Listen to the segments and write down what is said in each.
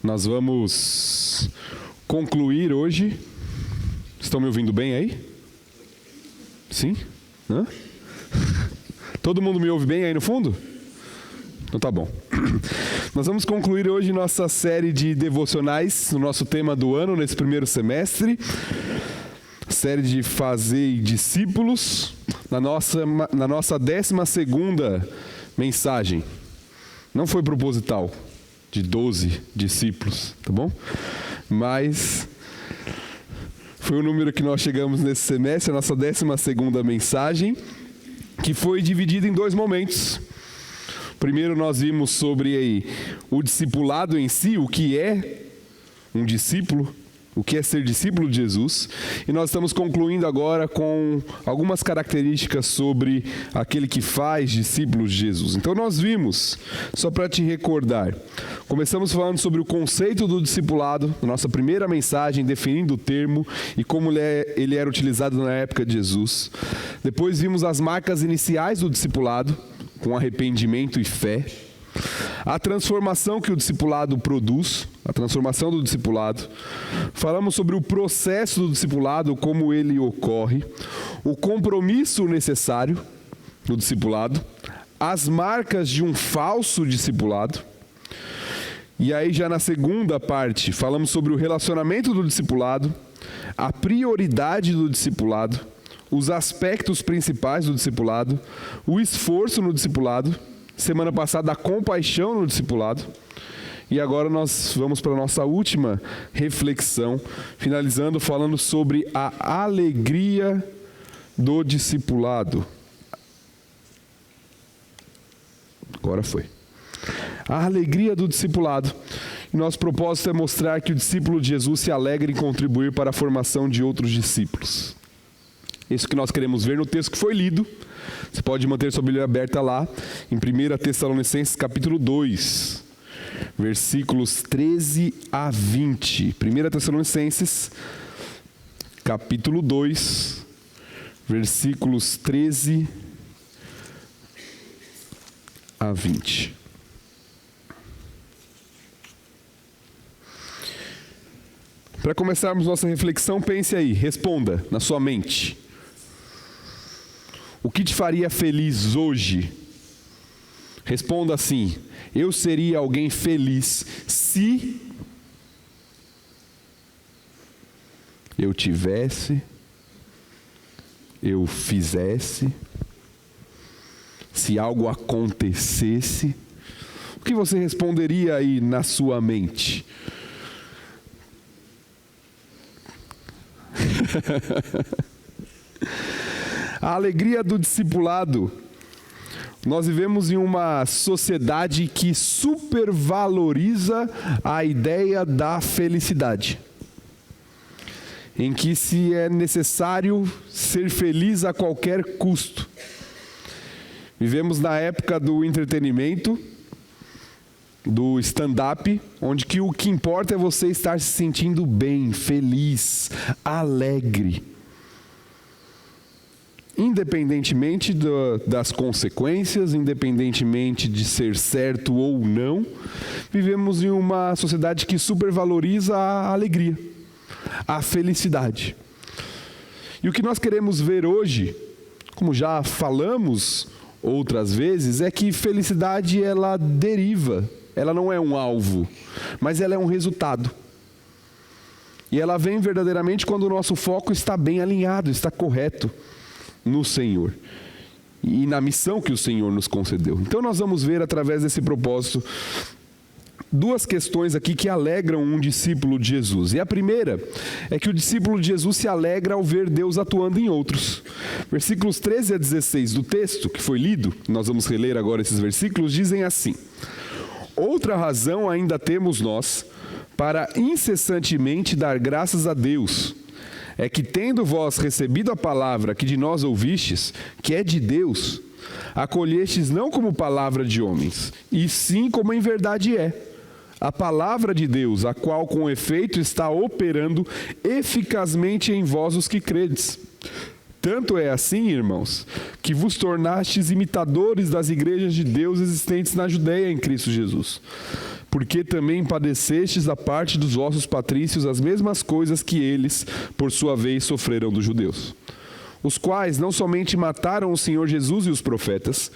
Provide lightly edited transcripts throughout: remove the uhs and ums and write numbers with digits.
Nós vamos concluir hoje. Estão me ouvindo bem aí? Sim? Hã? Todo mundo me ouve bem aí no fundo? Então tá bom. Nós vamos concluir hoje nossa série de devocionais, no nosso tema do ano, nesse primeiro semestre. Série de Fazer Discípulos, na nossa 12ª mensagem. Não foi proposital, de 12 discípulos, tá bom? Mas foi o número que nós chegamos nesse semestre, a nossa 12ª mensagem, que foi dividida em dois momentos. Primeiro nós vimos sobre o discipulado em si, o que é um discípulo, o que é ser discípulo de Jesus. E nós estamos concluindo agora com algumas características sobre aquele que faz discípulos de Jesus. Então nós vimos, só para te recordar, começamos falando sobre o conceito do discipulado, na nossa primeira mensagem, definindo o termo e como ele era utilizado na época de Jesus. Depois vimos as marcas iniciais do discipulado, com arrependimento e fé. A transformação que o discipulado produz, a transformação do discipulado. Falamos sobre o processo do discipulado, como ele ocorre, o compromisso necessário do discipulado, as marcas de um falso discipulado. E aí já na segunda parte, falamos sobre o relacionamento do discipulado, a prioridade do discipulado, os aspectos principais do discipulado, o esforço no discipulado. Semana passada, a compaixão no discipulado. E agora nós vamos para a nossa última reflexão, finalizando falando sobre a alegria do discipulado. Agora foi. A alegria do discipulado. E nosso propósito é mostrar que o discípulo de Jesus se alegra em contribuir para a formação de outros discípulos. Isso que nós queremos ver no texto que foi lido. Você pode manter sua Bíblia aberta lá, em 1 Tessalonicenses capítulo 2, versículos 13 a 20. 1 Tessalonicenses capítulo 2, versículos 13 a 20. Para começarmos nossa reflexão, pense aí, responda na sua mente. O que te faria feliz hoje? Responda assim: eu seria alguém feliz se eu tivesse, eu fizesse, se algo acontecesse. O que você responderia aí na sua mente? A alegria do discipulado. Nós vivemos em uma sociedade que supervaloriza a ideia da felicidade, em que se é necessário ser feliz a qualquer custo. Vivemos na época do entretenimento, do stand-up, onde que o que importa é você estar se sentindo bem, feliz, alegre. Independentemente das consequências, independentemente de ser certo ou não, vivemos em uma sociedade que supervaloriza a alegria, a felicidade. E o que nós queremos ver hoje, como já falamos outras vezes, é que felicidade ela deriva, ela não é um alvo, mas ela é um resultado. E ela vem verdadeiramente quando o nosso foco está bem alinhado, está correto no Senhor e na missão que o Senhor nos concedeu. Então nós vamos ver através desse propósito duas questões aqui que alegram um discípulo de Jesus. E a primeira é que o discípulo de Jesus se alegra ao ver Deus atuando em outros. Versículos 13 a 16 do texto que foi lido, nós vamos reler agora esses versículos, dizem assim: outra razão ainda temos nós para incessantemente dar graças a Deus, é que, tendo vós recebido a palavra que de nós ouvistes, que é de Deus, acolhestes não como palavra de homens, e sim como em verdade é, a palavra de Deus, a qual com efeito está operando eficazmente em vós os que credes. Tanto é assim, irmãos, que vos tornastes imitadores das igrejas de Deus existentes na Judeia em Cristo Jesus. porque também padecestes da parte dos vossos patrícios as mesmas coisas que eles, por sua vez, sofreram dos judeus, os quais não somente mataram o Senhor Jesus e os profetas,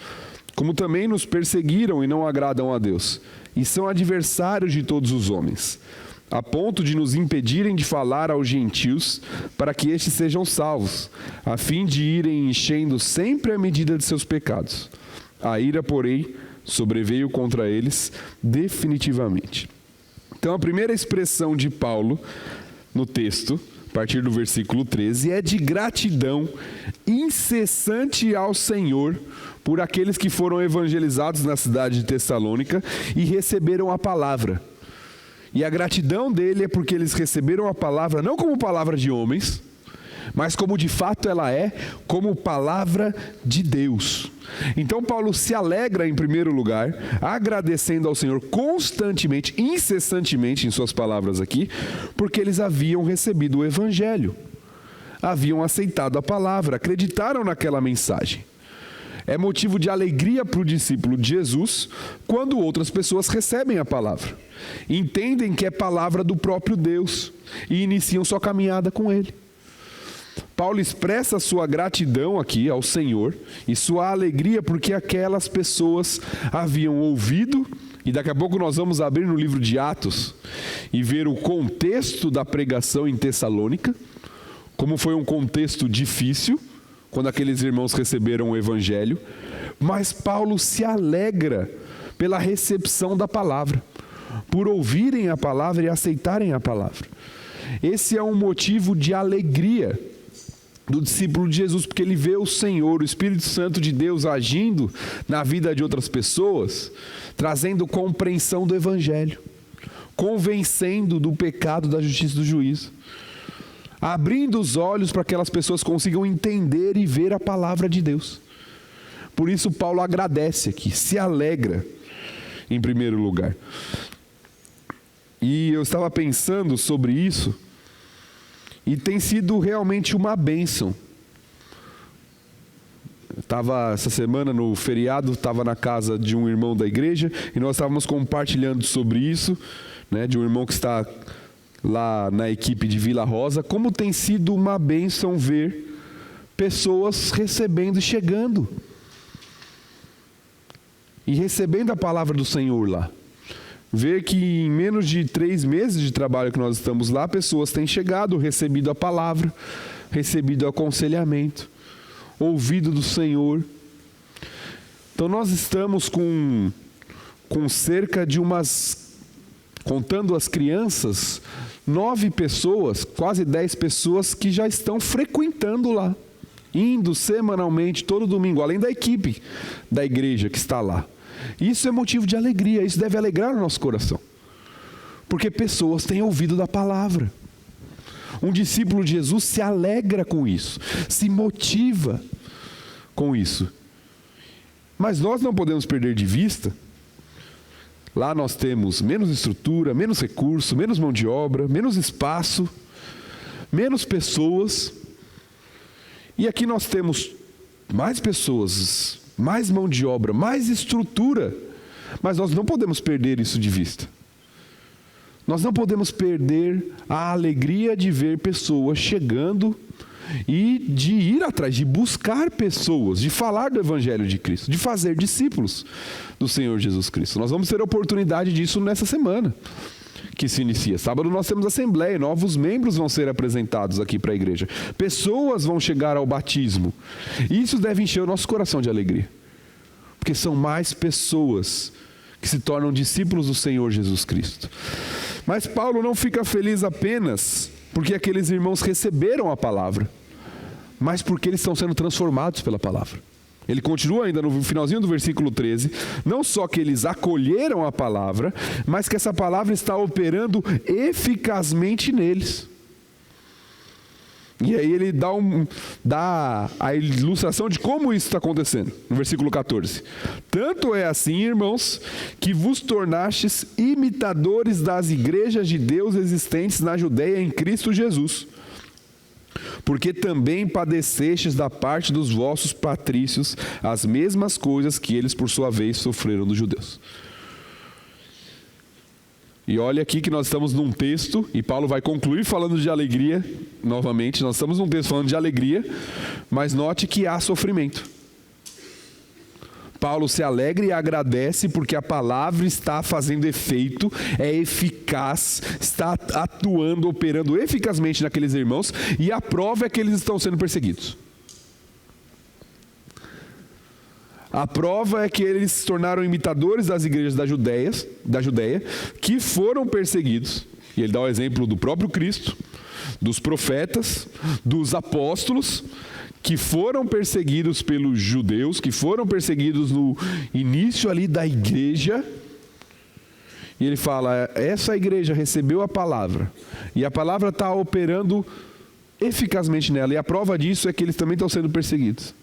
como também nos perseguiram e não agradam a Deus, e são adversários de todos os homens, a ponto de nos impedirem de falar aos gentios, para que estes sejam salvos, a fim de irem enchendo sempre a medida de seus pecados. A ira, porém, sobreveio contra eles definitivamente. Então, a primeira expressão de Paulo no texto, a partir do versículo 13, é de gratidão incessante ao Senhor por aqueles que foram evangelizados na cidade de Tessalônica e receberam a palavra. E a gratidão dele é porque eles receberam a palavra não como palavra de homens, mas como de fato ela é, como palavra de Deus. Então Paulo se alegra em primeiro lugar, agradecendo ao Senhor constantemente, incessantemente em suas palavras aqui, porque eles haviam recebido o evangelho, haviam aceitado a palavra, acreditaram naquela mensagem. É motivo de alegria para o discípulo de Jesus quando outras pessoas recebem a palavra, entendem que é palavra do próprio Deus e iniciam sua caminhada com Ele. Paulo expressa sua gratidão aqui ao Senhor e sua alegria porque aquelas pessoas haviam ouvido, e daqui a pouco nós vamos abrir no livro de Atos e ver o contexto da pregação em Tessalônica, como foi um contexto difícil, quando aqueles irmãos receberam o evangelho, mas Paulo se alegra pela recepção da palavra, por ouvirem a palavra e aceitarem a palavra. Esse é um motivo de alegria do discípulo de Jesus, porque ele vê o Senhor, o Espírito Santo de Deus agindo na vida de outras pessoas, trazendo compreensão do evangelho, convencendo do pecado, da justiça e do juízo, abrindo os olhos para que aquelas pessoas consigam entender e ver a palavra de Deus. Por isso Paulo agradece aqui, se alegra em primeiro lugar. E eu estava pensando sobre isso, e tem sido realmente uma bênção. Estava essa semana no feriado, estava na casa de um irmão da igreja, e nós estávamos compartilhando sobre isso, né, de um irmão que está lá na equipe de Vila Rosa, como tem sido uma bênção ver pessoas recebendo e chegando e recebendo a palavra do Senhor lá. Ver que em menos de 3 meses de trabalho que nós estamos lá, pessoas têm chegado, recebido a palavra, recebido o aconselhamento, ouvido do Senhor. Então nós estamos com cerca de contando as crianças, 9 pessoas, quase 10 pessoas que já estão frequentando lá, indo semanalmente, todo domingo, além da equipe da igreja que está lá. Isso é motivo de alegria, isso deve alegrar o nosso coração, porque pessoas têm ouvido da palavra. Um discípulo de Jesus se alegra com isso, se motiva com isso. Mas nós não podemos perder de vista, lá nós temos menos estrutura, menos recurso, menos mão de obra, menos espaço, menos pessoas. E aqui nós temos mais pessoas, mais mão de obra, mais estrutura. Mas nós não podemos perder isso de vista. Nós não podemos perder a alegria de ver pessoas chegando e de ir atrás, de buscar pessoas, de falar do Evangelho de Cristo, de fazer discípulos do Senhor Jesus Cristo. Nós vamos ter a oportunidade disso nessa semana que se inicia. Sábado nós temos assembleia, novos membros vão ser apresentados aqui para a igreja. Pessoas vão chegar ao batismo. E isso deve encher o nosso coração de alegria, porque são mais pessoas que se tornam discípulos do Senhor Jesus Cristo. Mas Paulo não fica feliz apenas porque aqueles irmãos receberam a palavra, mas porque eles estão sendo transformados pela palavra. Ele continua ainda no finalzinho do versículo 13, não só que eles acolheram a palavra, mas que essa palavra está operando eficazmente neles. E aí ele dá a ilustração de como isso está acontecendo, no versículo 14. Tanto é assim, irmãos, que vos tornastes imitadores das igrejas de Deus existentes na Judeia em Cristo Jesus, porque também padecestes da parte dos vossos patrícios as mesmas coisas que eles por sua vez sofreram dos judeus. E olha aqui que nós estamos num texto, e Paulo vai concluir falando de alegria, novamente, nós estamos num texto falando de alegria, mas note que há sofrimento. Paulo se alegra e agradece porque a palavra está fazendo efeito, é eficaz, está atuando, operando eficazmente naqueles irmãos, e a prova é que eles estão sendo perseguidos. A prova é que eles se tornaram imitadores das igrejas da Judéia, que foram perseguidos. E ele dá o exemplo do próprio Cristo, dos profetas, dos apóstolos, que foram perseguidos pelos judeus, que foram perseguidos no início ali da igreja. E ele fala, essa igreja recebeu a palavra, e a palavra está operando eficazmente nela, e a prova disso é que eles também estão sendo perseguidos.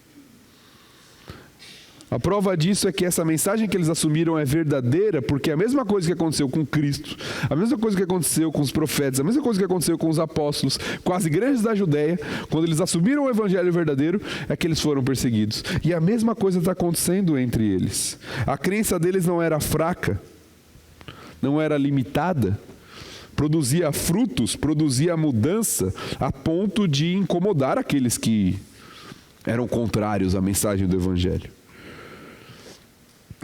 A prova disso é que essa mensagem que eles assumiram é verdadeira, porque a mesma coisa que aconteceu com Cristo, a mesma coisa que aconteceu com os profetas, a mesma coisa que aconteceu com os apóstolos, com as igrejas da Judéia, quando eles assumiram o evangelho verdadeiro, é que eles foram perseguidos. E a mesma coisa está acontecendo entre eles. A crença deles não era fraca, não era limitada, produzia frutos, produzia mudança, a ponto de incomodar aqueles que eram contrários à mensagem do evangelho.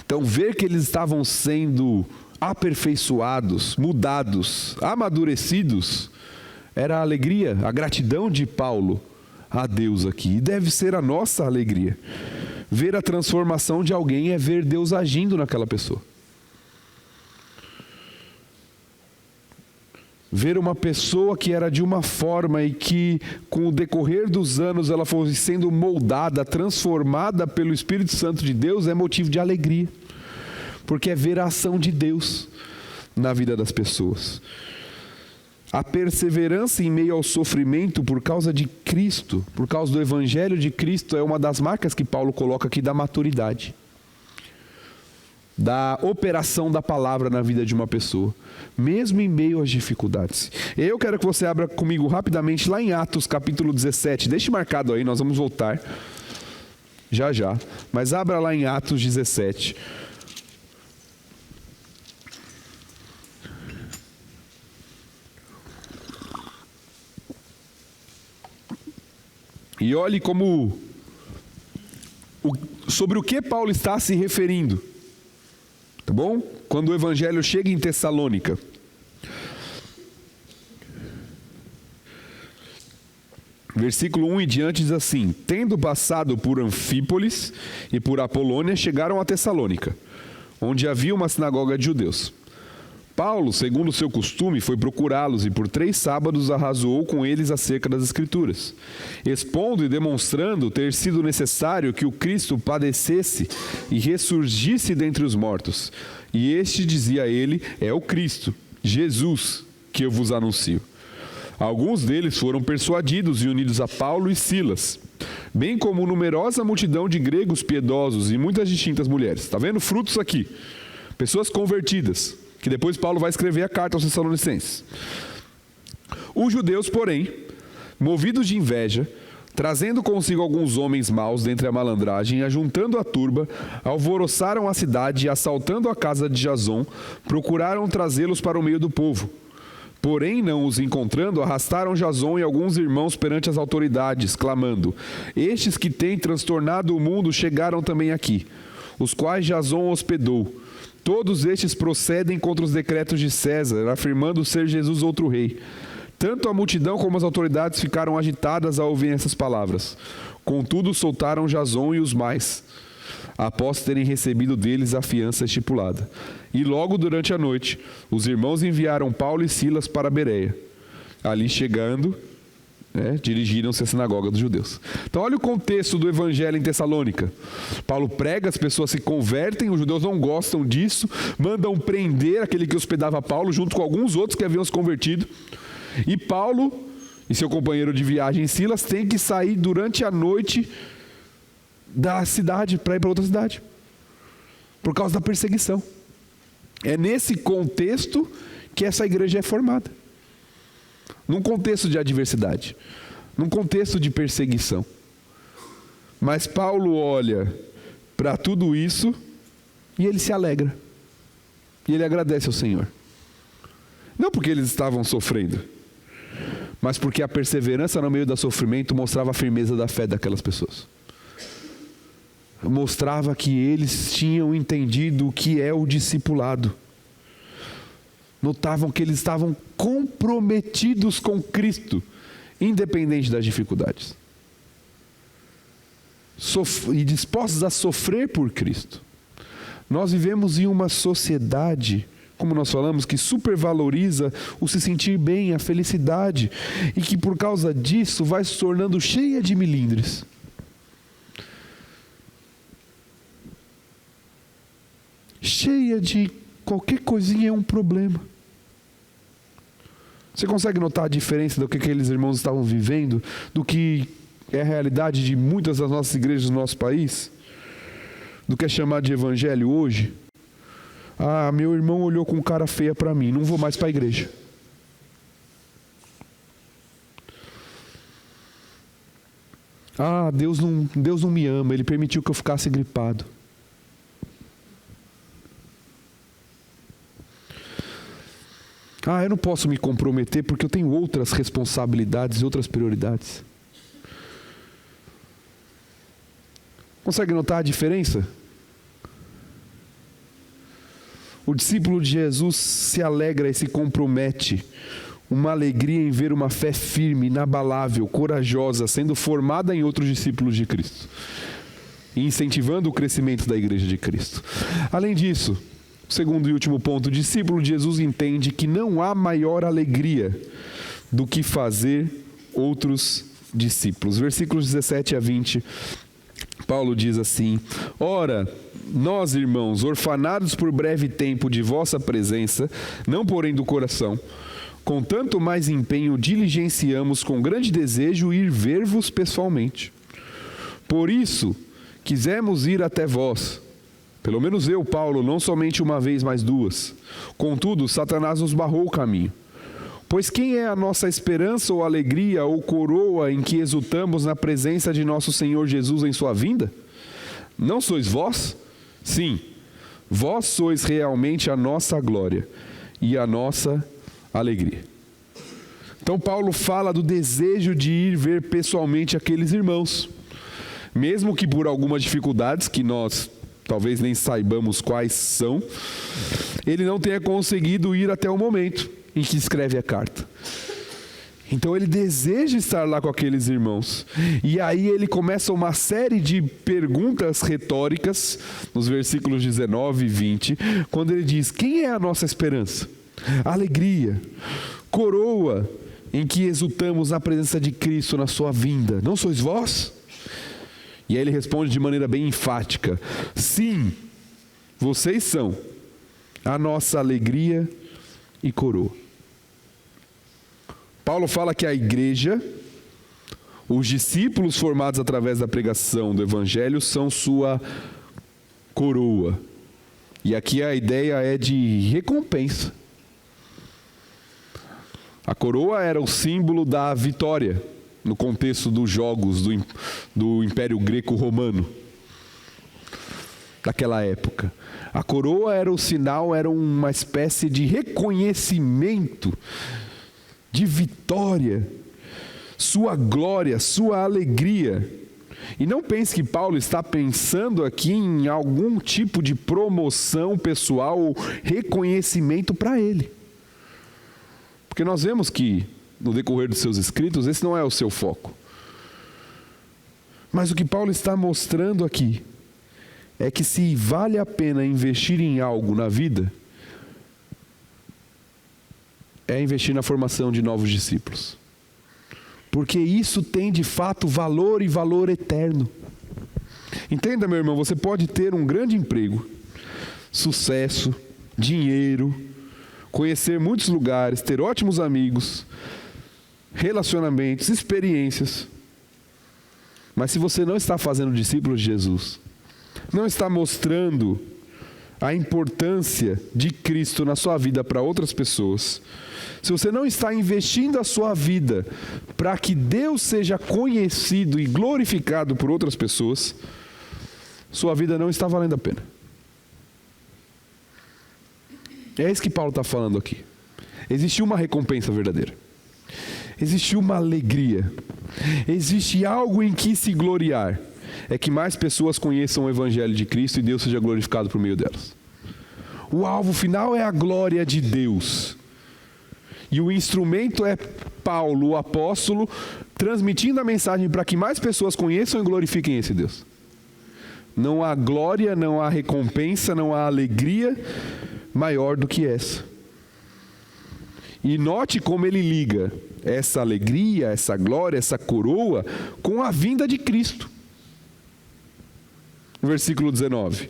Então, ver que eles estavam sendo aperfeiçoados, mudados, amadurecidos, era a alegria, a gratidão de Paulo a Deus aqui. E deve ser a nossa alegria. Ver a transformação de alguém é ver Deus agindo naquela pessoa. Ver uma pessoa que era de uma forma e que, com o decorrer dos anos, ela fosse sendo moldada, transformada pelo Espírito Santo de Deus, é motivo de alegria. Porque é ver a ação de Deus na vida das pessoas. A perseverança em meio ao sofrimento por causa de Cristo, por causa do Evangelho de Cristo, é uma das marcas que Paulo coloca aqui da maturidade. Da operação da palavra na vida de uma pessoa, mesmo em meio às dificuldades. Eu quero que você abra comigo rapidamente lá em Atos capítulo 17, deixe marcado aí, nós vamos voltar já, mas abra lá em Atos 17. E olhe sobre o que Paulo está se referindo. Tá bom? Quando o evangelho chega em Tessalônica. Versículo 1 em diante diz assim: tendo passado por Anfípolis e por Apolônia, chegaram a Tessalônica, onde havia uma sinagoga de judeus. Paulo, segundo o seu costume, foi procurá-los e por 3 sábados arrazoou com eles acerca das Escrituras, expondo e demonstrando ter sido necessário que o Cristo padecesse e ressurgisse dentre os mortos. E este, dizia ele, é o Cristo, Jesus, que eu vos anuncio. Alguns deles foram persuadidos e unidos a Paulo e Silas, bem como numerosa multidão de gregos piedosos e muitas distintas mulheres. Está vendo? Frutos aqui. Pessoas convertidas, que depois Paulo vai escrever a carta aos Tessalonicenses. Os judeus, porém, movidos de inveja, trazendo consigo alguns homens maus dentre a malandragem, ajuntando a turba, alvoroçaram a cidade e, assaltando a casa de Jason, procuraram trazê-los para o meio do povo. Porém, não os encontrando, arrastaram Jason e alguns irmãos perante as autoridades, clamando: estes que têm transtornado o mundo chegaram também aqui, os quais Jason hospedou. Todos estes procedem contra os decretos de César, afirmando ser Jesus outro rei. Tanto a multidão como as autoridades ficaram agitadas ao ouvir essas palavras. Contudo, soltaram Jason e os mais, após terem recebido deles a fiança estipulada. E logo durante a noite, os irmãos enviaram Paulo e Silas para Bereia. Ali chegando, dirigiram-se à sinagoga dos judeus. Então olha o contexto do evangelho em Tessalônica. Paulo prega, as pessoas se convertem, os judeus não gostam disso, mandam prender aquele que hospedava Paulo, junto com alguns outros que haviam se convertido. E Paulo e seu companheiro de viagem Silas têm que sair durante a noite da cidade para ir para outra cidade, por causa da perseguição. É nesse contexto que essa igreja é formada. Num contexto de adversidade, num contexto de perseguição. Mas Paulo olha para tudo isso e ele se alegra. E ele agradece ao Senhor. Não porque eles estavam sofrendo, mas porque a perseverança no meio do sofrimento mostrava a firmeza da fé daquelas pessoas. Mostrava que eles tinham entendido o que é o discipulado. Notavam que eles estavam comprometidos com Cristo, independente das dificuldades. E dispostos a sofrer por Cristo. Nós vivemos em uma sociedade, como nós falamos, que supervaloriza o se sentir bem, a felicidade, e que por causa disso vai se tornando cheia de melindres. Cheia de qualquer coisinha é um problema. Você consegue notar a diferença do que aqueles irmãos estavam vivendo, do que é a realidade de muitas das nossas igrejas do nosso país? Do que é chamado de evangelho hoje? Ah, meu irmão olhou com cara feia para mim, não vou mais para a igreja. Ah, Deus não me ama, Ele permitiu que eu ficasse gripado. Ah, eu não posso me comprometer porque eu tenho outras responsabilidades e outras prioridades. Consegue notar a diferença? O discípulo de Jesus se alegra e se compromete. Uma alegria em ver uma fé firme, inabalável, corajosa, sendo formada em outros discípulos de Cristo. E incentivando o crescimento da igreja de Cristo. Além disso, segundo e último ponto, o discípulo de Jesus entende que não há maior alegria do que fazer outros discípulos. Versículos 17 a 20, Paulo diz assim: Ora, nós, irmãos, orfanados por breve tempo de vossa presença, não porém do coração, com tanto mais empenho diligenciamos com grande desejo ir ver-vos pessoalmente. Por isso, quisemos ir até vós, pelo menos eu, Paulo, não somente uma vez, mas duas. Contudo, Satanás nos barrou o caminho. Pois quem é a nossa esperança ou alegria ou coroa em que exultamos na presença de nosso Senhor Jesus em sua vinda? Não sois vós? Sim, vós sois realmente a nossa glória e a nossa alegria. Então Paulo fala do desejo de ir ver pessoalmente aqueles irmãos. Mesmo que por algumas dificuldades que nós talvez nem saibamos quais são, ele não tenha conseguido ir até o momento em que escreve a carta. Então ele deseja estar lá com aqueles irmãos. E aí ele começa uma série de perguntas retóricas, nos versículos 19 e 20, quando ele diz: quem é a nossa esperança? Alegria, coroa em que exultamos na presença de Cristo na sua vinda. Não sois vós? E aí ele responde de maneira bem enfática: sim, vocês são a nossa alegria e coroa. Paulo fala que a igreja, os discípulos formados através da pregação do evangelho, são sua coroa. E aqui a ideia é de recompensa. A coroa era o símbolo da vitória no contexto dos jogos do Império Greco-Romano daquela época. A coroa era o sinal, era uma espécie de reconhecimento de vitória, sua glória, sua alegria. E não pense que Paulo está pensando aqui em algum tipo de promoção pessoal ou reconhecimento para ele. Porque nós vemos que, no decorrer dos seus escritos, esse não é o seu foco. Mas o que Paulo está mostrando aqui é que se vale a pena investir em algo na vida, é investir na formação de novos discípulos. Porque isso tem de fato valor e valor eterno. Entenda, meu irmão, você pode ter um grande emprego, sucesso, dinheiro, conhecer muitos lugares, ter ótimos amigos, relacionamentos, experiências. Mas se você não está fazendo discípulos de Jesus, não está mostrando a importância de Cristo na sua vida para outras pessoas, se você não está investindo a sua vida para que Deus seja conhecido e glorificado por outras pessoas, sua vida não está valendo a pena. É isso que Paulo está falando aqui. existe uma recompensa verdadeira. Existe uma alegria. Existe algo em que se gloriar. É que mais pessoas conheçam o Evangelho de Cristo e Deus seja glorificado por meio delas. O alvo final é a glória de Deus. E o instrumento é Paulo, o apóstolo, transmitindo a mensagem para que mais pessoas conheçam e glorifiquem esse Deus. Não há glória, não há recompensa, não há alegria maior do que essa. E note como ele liga essa alegria, essa glória, essa coroa com a vinda de Cristo. Versículo 19.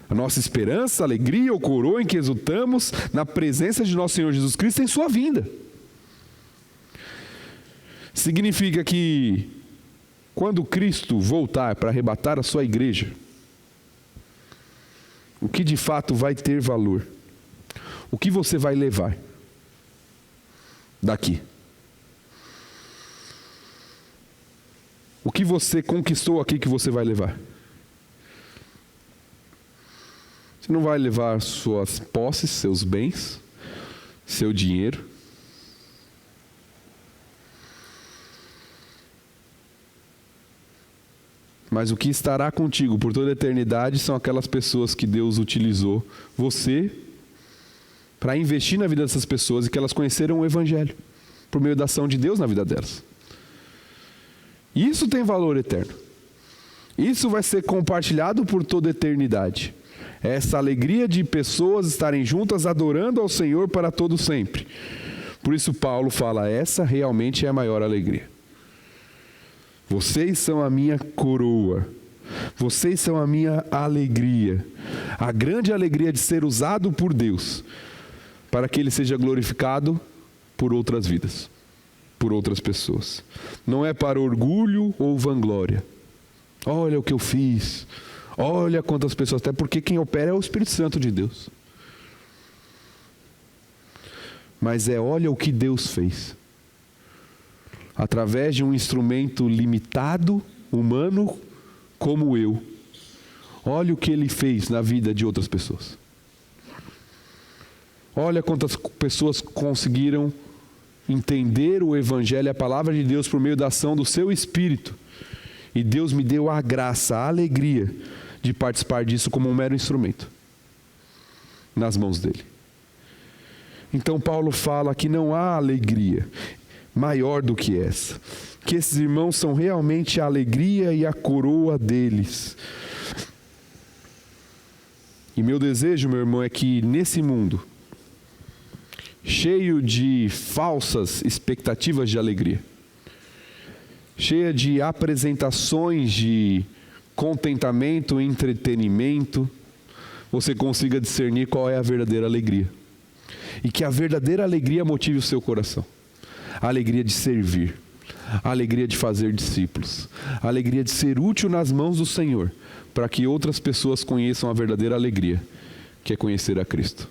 A nossa esperança, alegria ou coroa em que exultamos na presença de nosso Senhor Jesus Cristo em sua vinda. Significa que quando Cristo voltar para arrebatar a sua igreja, o que de fato vai ter valor? O que você vai levar daqui? O que você conquistou aqui que você vai levar? Você não vai levar suas posses, seus bens, seu dinheiro. Mas o que estará contigo por toda a eternidade são aquelas pessoas que Deus utilizou, você, para investir na vida dessas pessoas e que elas conheceram o Evangelho, por meio da ação de Deus na vida delas. Isso tem valor eterno. Isso vai ser compartilhado por toda a eternidade. Essa alegria de pessoas estarem juntas adorando ao Senhor para todo sempre. Por isso Paulo fala, essa realmente é a maior alegria. Vocês são a minha coroa. Vocês são a minha alegria. A grande alegria de ser usado por Deus para que Ele seja glorificado por outras vidas, por outras pessoas. Não é para orgulho ou vanglória. Olha o que eu fiz. Olha quantas pessoas, até porque quem opera é o Espírito Santo de Deus. Mas olha o que Deus fez. Através de um instrumento limitado, humano, como eu. Olha o que Ele fez na vida de outras pessoas. Olha quantas pessoas conseguiram entender o Evangelho, a palavra de Deus, por meio da ação do seu Espírito. E Deus me deu a graça, a alegria de participar disso como um mero instrumento nas mãos dele. Então Paulo fala que não há alegria maior do que essa, que esses irmãos são realmente a alegria e a coroa deles. E meu desejo, meu irmão, é que nesse mundo cheio de falsas expectativas de alegria, cheia de apresentações de contentamento e entretenimento, você consiga discernir qual é a verdadeira alegria. E que a verdadeira alegria motive o seu coração. A alegria de servir, a alegria de fazer discípulos, a alegria de ser útil nas mãos do Senhor, para que outras pessoas conheçam a verdadeira alegria, que é conhecer a Cristo.